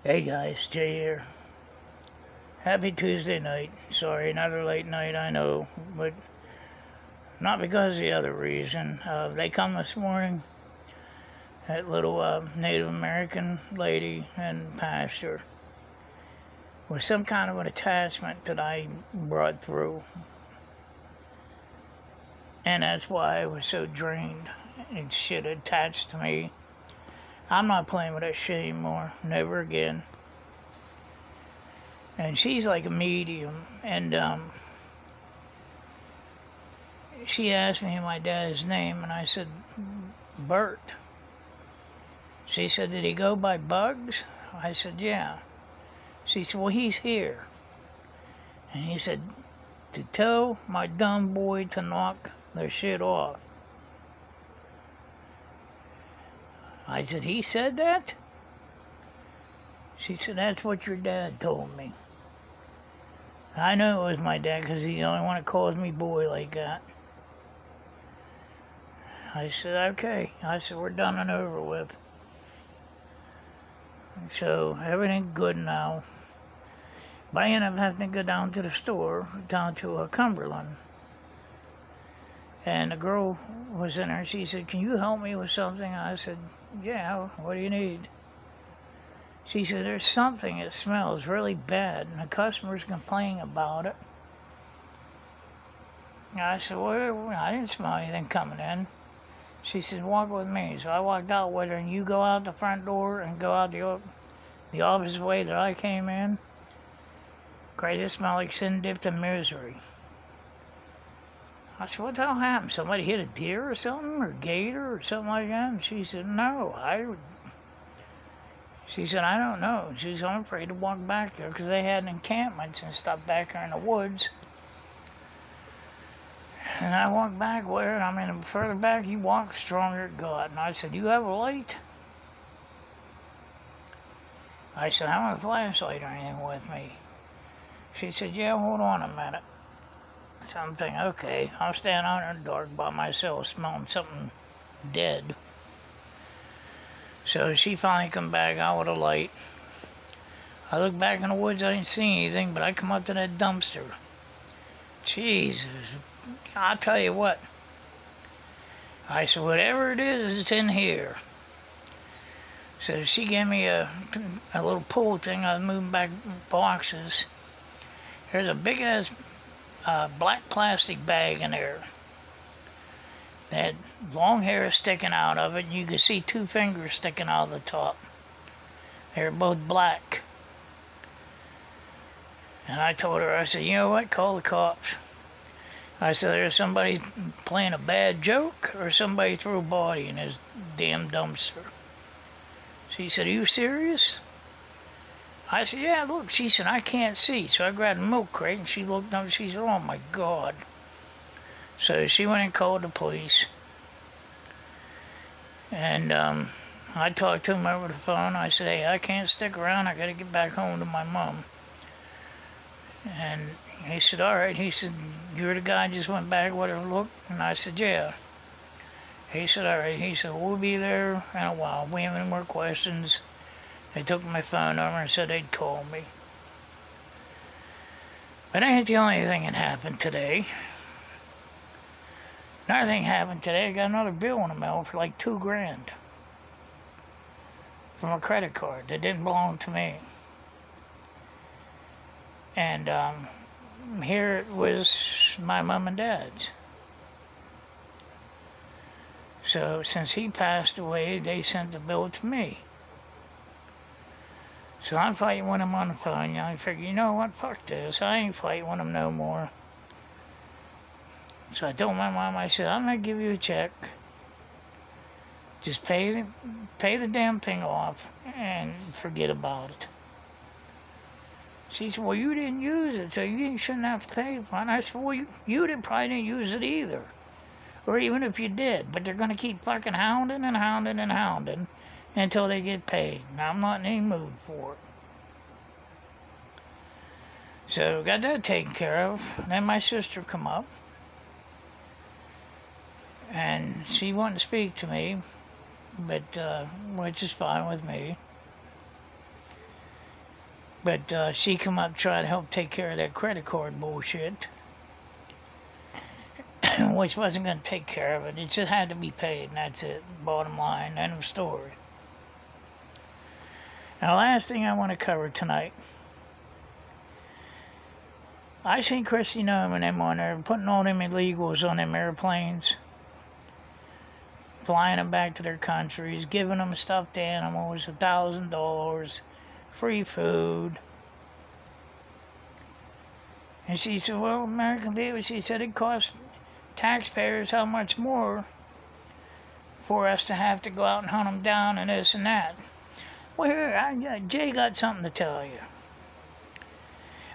Hey guys, Jay here. Happy Tuesday night. Sorry, another late night, I know, but not because of the other reason. They come this morning, that little Native American lady and pastor, with some kind of an attachment that I brought through. And that's why I was so drained and shit attached to me. I'm not playing with that shit anymore. Never again. And she's like a medium, and she asked me my dad's name, and I said, Bert. She said, did he go by Bugs? I said, yeah. She said, well, he's here. And he said, to tell my dumb boy to knock the shit off. I said, he said that? She said, that's what your dad told me. I knew it was my dad because he's the only one that calls me boy like that. I said, okay. I said, we're done and over with. So everything's good now. But I ended up having to go down to the store, down to Cumberland. And the girl was in there. She said, can you help me with something? I said, yeah, what do you need? She said, there's something that smells really bad, and the customer's complaining about it. I said, well, I didn't smell anything coming in. She said, walk with me. So I walked out with her, and you go out the front door and go out the opposite way that I came in. Great, it smelled like sin dipped in misery. I said, what the hell happened? Somebody hit a deer or something, or gator or something like that? And she said, no, She said, I don't know. She said, I'm afraid to walk back there because they had encampments and stuff back there in the woods. And I walked back where, and I mean, the further back you walk, the stronger it got. And I said, you have a light? I said, I don't have a flashlight or anything with me. She said, yeah, hold on a minute. So I'm thinking, okay, I'm standing out in the dark by myself smelling something dead. So she finally come back out with a light. I looked back in the woods, I didn't see anything, but I come up to that dumpster. Jesus, I'll tell you what. I said, whatever it is, it's in here. So she gave me a little pull thing. I was moving back boxes. There's a big ass black plastic bag in there. That long hair sticking out of it, and you could see two fingers sticking out of the top. They were both black. And I told her, I said, you know what, call the cops. I said, there's somebody playing a bad joke, or somebody threw a body in his damn dumpster. She said, are you serious? I said, yeah, look. She said, I can't see. So I grabbed a milk crate, and she looked up, and she said, oh my God. So she went and called the police. And I talked to him over the phone. I said, hey, I can't stick around. I got to get back home to my mom. And he said, all right. He said, you're the guy just went back, whatever, look. And I said, yeah. He said, all right. He said, we'll be there in a while. If we have any more questions. They took my phone number and said they'd call me. But that ain't the only thing that happened today. Another thing happened today. I got another bill in the mail for like $2,000 from a credit card that didn't belong to me. And here it was my mom and dad's. So since he passed away, they sent the bill to me. So I'm fighting with him on the phone. I figure, you know what, fuck this. I ain't fighting with him no more. So I told my mom, I said, I'm going to give you a check. Just pay the damn thing off and forget about it. She said, well, you didn't use it, so you shouldn't have to pay for it. And I said, well, you probably didn't use it either. Or even if you did. But they're going to keep fucking hounding and hounding and hounding until they get paid. Now, I'm not in any mood for it. So got that taken care of. Then my sister come up. And she wanted to speak to me, but which is fine with me. But she come up trying to help take care of that credit card bullshit, which wasn't going to take care of it. It just had to be paid, and that's it. Bottom line, end of story. Now, last thing I want to cover tonight. I seen Christy Noem and them on there putting all them illegals on them airplanes, flying them back to their countries, giving them stuffed animals, $1,000, free food. And she said, well, American people, she said, it costs taxpayers how much more for us to have to go out and hunt them down and this and that. Well, here, Jay got something to tell you.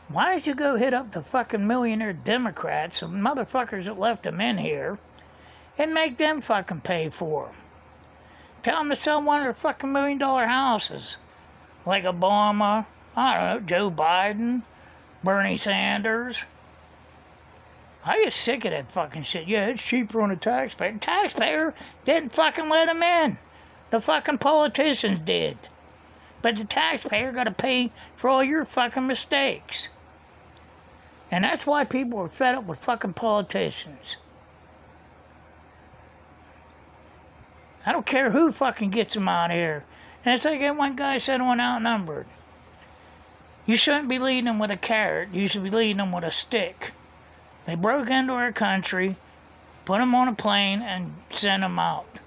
Why don't you go hit up the fucking millionaire Democrats, the motherfuckers that left them in here, and make them fucking pay for them? Tell them to sell one of their fucking $1 million houses. Like Obama, I don't know, Joe Biden, Bernie Sanders. I get sick of that fucking shit. Yeah, it's cheaper on the taxpayer. The taxpayer didn't fucking let them in. The fucking politicians did. But the taxpayer got to pay for all your fucking mistakes. And that's why people are fed up with fucking politicians. I don't care who fucking gets them out here. And it's like that one guy said on Outnumbered. You shouldn't be leading them with a carrot. You should be leading them with a stick. They broke into our country, put them on a plane, and sent them out.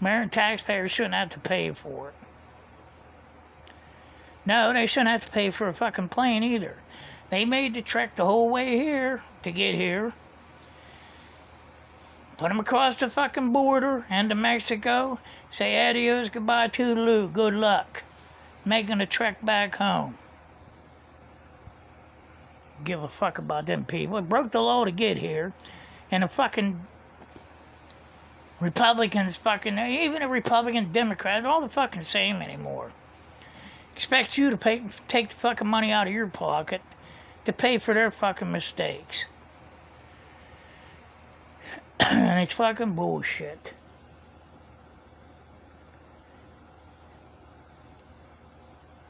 American taxpayers shouldn't have to pay for it. No, they shouldn't have to pay for a fucking plane either. They made the trek the whole way here to get here. Put them across the fucking border into Mexico. Say adios, goodbye, toodaloo, good luck. Making the trek back home. Give a fuck about them people. It broke the law to get here. And the fucking Republicans fucking, even the Republican Democrats, all the fucking same anymore. Expect you to take the fucking money out of your pocket to pay for their fucking mistakes. And it's fucking bullshit.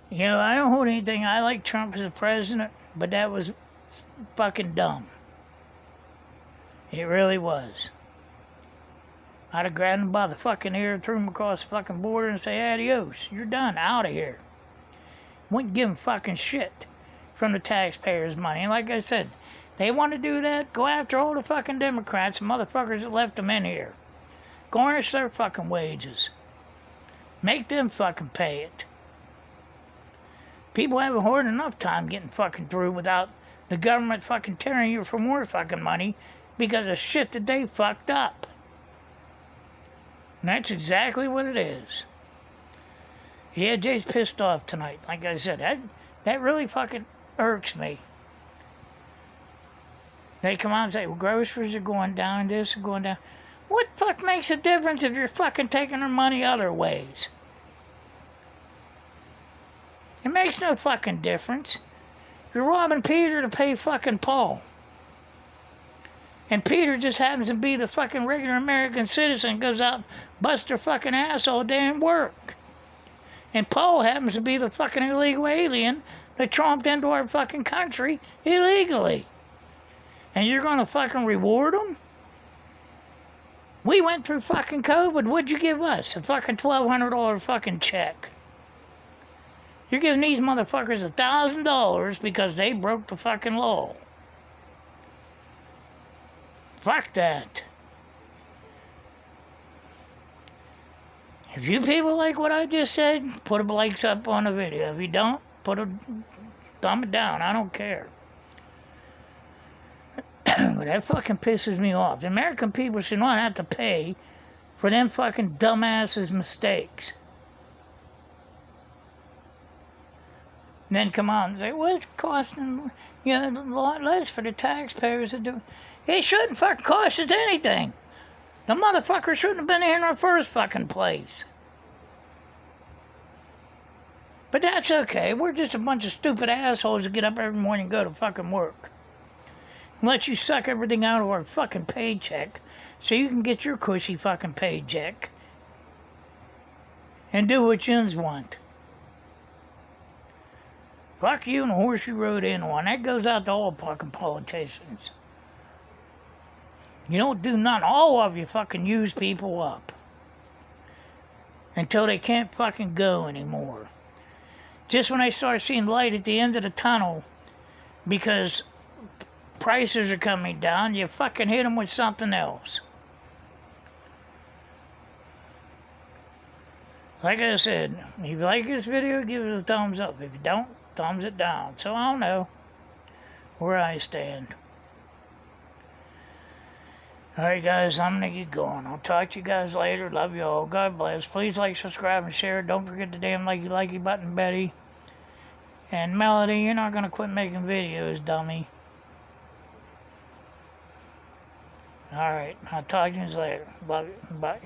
You know, I don't hold anything. I like Trump as a president, but that was fucking dumb. It really was. I'd have grabbed him by the fucking ear, threw him across the fucking border and say, adios, you're done, out of here. Wouldn't give him fucking shit from the taxpayers' money. And like I said, they want to do that, go after all the fucking Democrats and motherfuckers that left them in here. Garnish their fucking wages. Make them fucking pay it. People haven't had enough time getting fucking through without the government fucking tearing you for more fucking money because of shit that they fucked up. And that's exactly what it is. Yeah, Jay's pissed off tonight. Like I said, that really fucking irks me. They come out and say, well, groceries are going down, this is going down. What the fuck makes a difference if you're fucking taking their money other ways? It makes no fucking difference. You're robbing Peter to pay fucking Paul. And Peter just happens to be the fucking regular American citizen, goes out and busts their fucking ass all day and work. And Paul happens to be the fucking illegal alien that tromped into our fucking country illegally. And you're gonna fucking reward them? We went through fucking COVID. What'd you give us? A fucking $1,200 fucking check. You're giving these motherfuckers $1,000 because they broke the fucking law. Fuck that. If you people like what I just said, put a likes up on the video. If you don't, put a thumb it down. I don't care. But that fucking pisses me off. The American people should not have to pay for them fucking dumbasses' mistakes. And then come out and say, well, it's costing a lot less for the taxpayers to do. It shouldn't fucking cost us anything. The motherfucker shouldn't have been here in the first fucking place. But that's okay. We're just a bunch of stupid assholes that get up every morning and go to fucking work. And let you suck everything out of our fucking paycheck so you can get your cushy fucking paycheck and do what yous want. Fuck you and the horse you rode in on. That goes out to all fucking politicians. You don't do nothing. All of you fucking use people up. Until they can't fucking go anymore. Just when they start seeing light at the end of the tunnel, because prices are coming down, you fucking hit them with something else. Like I said, if you like this video, give it a thumbs up. If you don't, thumbs it down. So I don't know where I stand. Alright guys, I'm gonna get going. I'll talk to you guys later. Love you all. God bless. Please like, subscribe, and share. Don't forget the damn likey button, Betty. And Melody, you're not gonna quit making videos, dummy. Alright, I'll talk to you later. Love you. Bye.